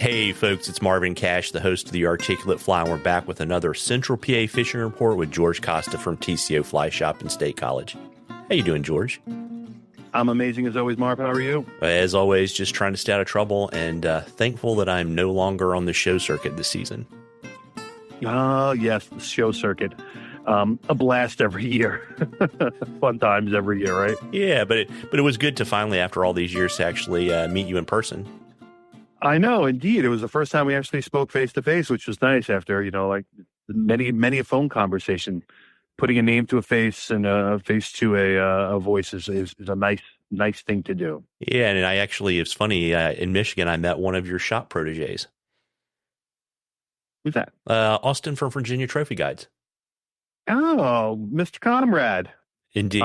Hey folks, it's Marvin Cash, the host of the Articulate Fly, and we're back with another Central PA fishing report with George Costa from TCO Fly Shop in State College. How you doing, George? I'm amazing as always, Marv. How are you? As always, just trying to stay out of trouble, and thankful that I'm no longer on the show circuit this season. Yes, the show circuit. A blast every year. Fun times every year, right? Yeah, but it was good to finally, after all these years, to actually meet you in person. I know, indeed. It was the first time we actually spoke face-to-face, which was nice after, many a phone conversation. Putting a name to a face and a face to a voice is a nice thing to do. Yeah, and it's funny, in Michigan, I met one of your shop proteges. Who's that? Austin from Virginia Trophy Guides. Oh, Mr. Comrade. Indeed.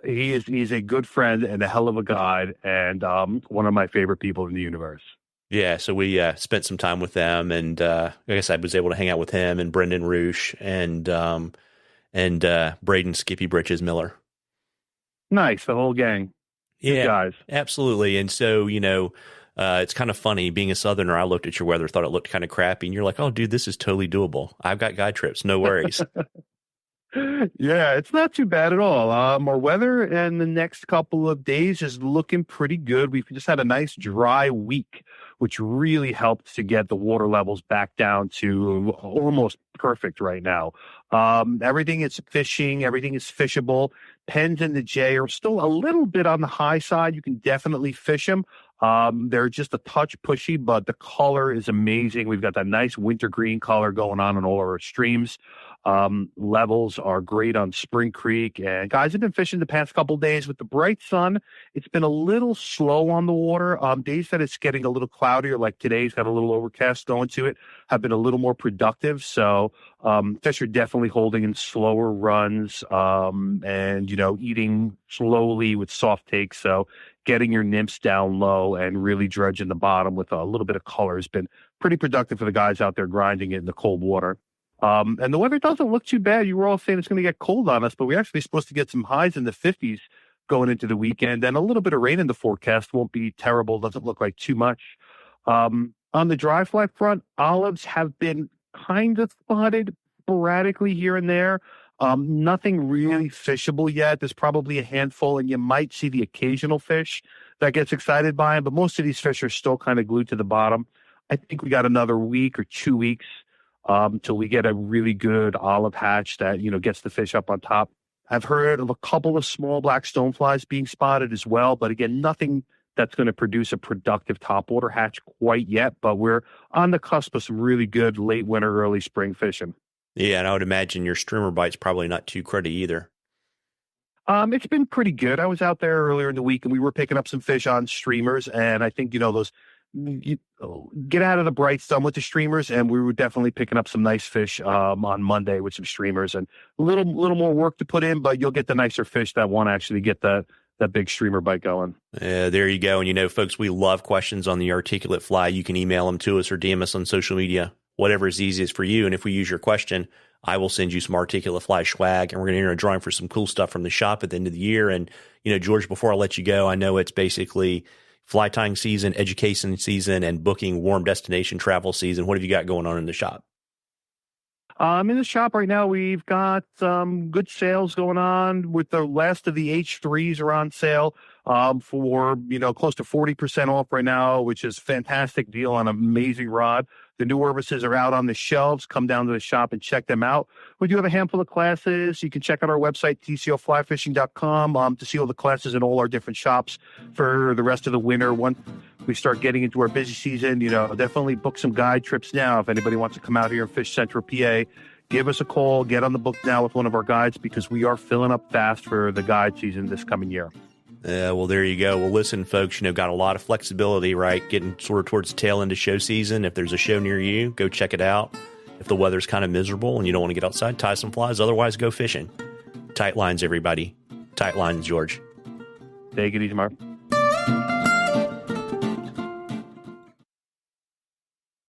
He's a good friend and a hell of a guide, and one of my favorite people in the universe. Yeah, so we spent some time with them, and I guess I was able to hang out with him and Brendan Roosh and Braden Skippy Britches Miller. Nice, the whole gang. Yeah, good guys. Absolutely. And so, it's kind of funny. Being a Southerner, I looked at your weather, thought it looked kind of crappy, and you're like, oh, dude, this is totally doable. I've got guide trips, no worries. Yeah, it's not too bad at all. Our weather in the next couple of days is looking pretty good. We've just had a nice dry week, which really helped to get the water levels back down to almost perfect right now. Everything is fishing. Everything is fishable. Pens and the J are still a little bit on the high side. You can definitely fish them. They're just a touch pushy, but the color is amazing. We've got that nice wintergreen color going on all of our streams. Levels are great on Spring Creek, and guys have been fishing the past couple of days with the bright sun. It's been a little slow on the water. Days that it's getting a little cloudier, like today's got a little overcast going to it, have been a little more productive. So fish are definitely holding in slower runs, and eating slowly with soft takes. So getting your nymphs down low and really dredging the bottom with a little bit of color has been pretty productive for the guys out there grinding it in the cold water. And the weather doesn't look too bad. You were all saying it's going to get cold on us, but we're actually supposed to get some highs in the 50s going into the weekend, and a little bit of rain in the forecast won't be terrible. Doesn't look like too much. On the dry fly front, olives have been kind of spotted sporadically here and there. Nothing really fishable yet. There's probably a handful, and you might see the occasional fish that gets excited by them, but most of these fish are still kind of glued to the bottom. I think we got another week or 2 weeks till we get a really good olive hatch that, gets the fish up on top. I've heard of a couple of small black stoneflies being spotted as well, but again, nothing that's going to produce a productive topwater hatch quite yet, but we're on the cusp of some really good late winter, early spring fishing. Yeah, and I would imagine your streamer bite's probably not too cruddy either. It's been pretty good. I was out there earlier in the week, and we were picking up some fish on streamers, and I think, you get out of the bright sun with the streamers, and we were definitely picking up some nice fish on Monday with some streamers, and a little more work to put in, but you'll get the nicer fish that want to actually get that big streamer bite going. There you go. And folks, we love questions on the Articulate Fly. You can email them to us or DM us on social media, whatever is easiest for you. And if we use your question, I will send you some Articulate Fly swag, and we're going to enter a drawing for some cool stuff from the shop at the end of the year. And George, before I let you go, I know it's basically fly tying season, education season, and booking warm destination travel season. What have you got going on in the shop? In the shop right now, we've got good sales going on. With the last of the H3s are on sale for close to 40% off right now, which is a fantastic deal on an amazing rod. The new Orvises are out on the shelves. Come down to the shop and check them out. We do have a handful of classes. You can check out our website, TCOFlyFishing.com, to see all the classes in all our different shops for the rest of the winter. Once we start getting into our busy season, definitely book some guide trips now. If anybody wants to come out here and fish Central PA, give us a call. Get on the book now with one of our guides, because we are filling up fast for the guide season this coming year. Well, there you go. Well, listen, folks, got a lot of flexibility, right? Getting sort of towards the tail end of show season. If there's a show near you, go check it out. If the weather's kind of miserable and you don't want to get outside, tie some flies. Otherwise, go fishing. Tight lines, everybody. Tight lines, George. Take it easy, Mark.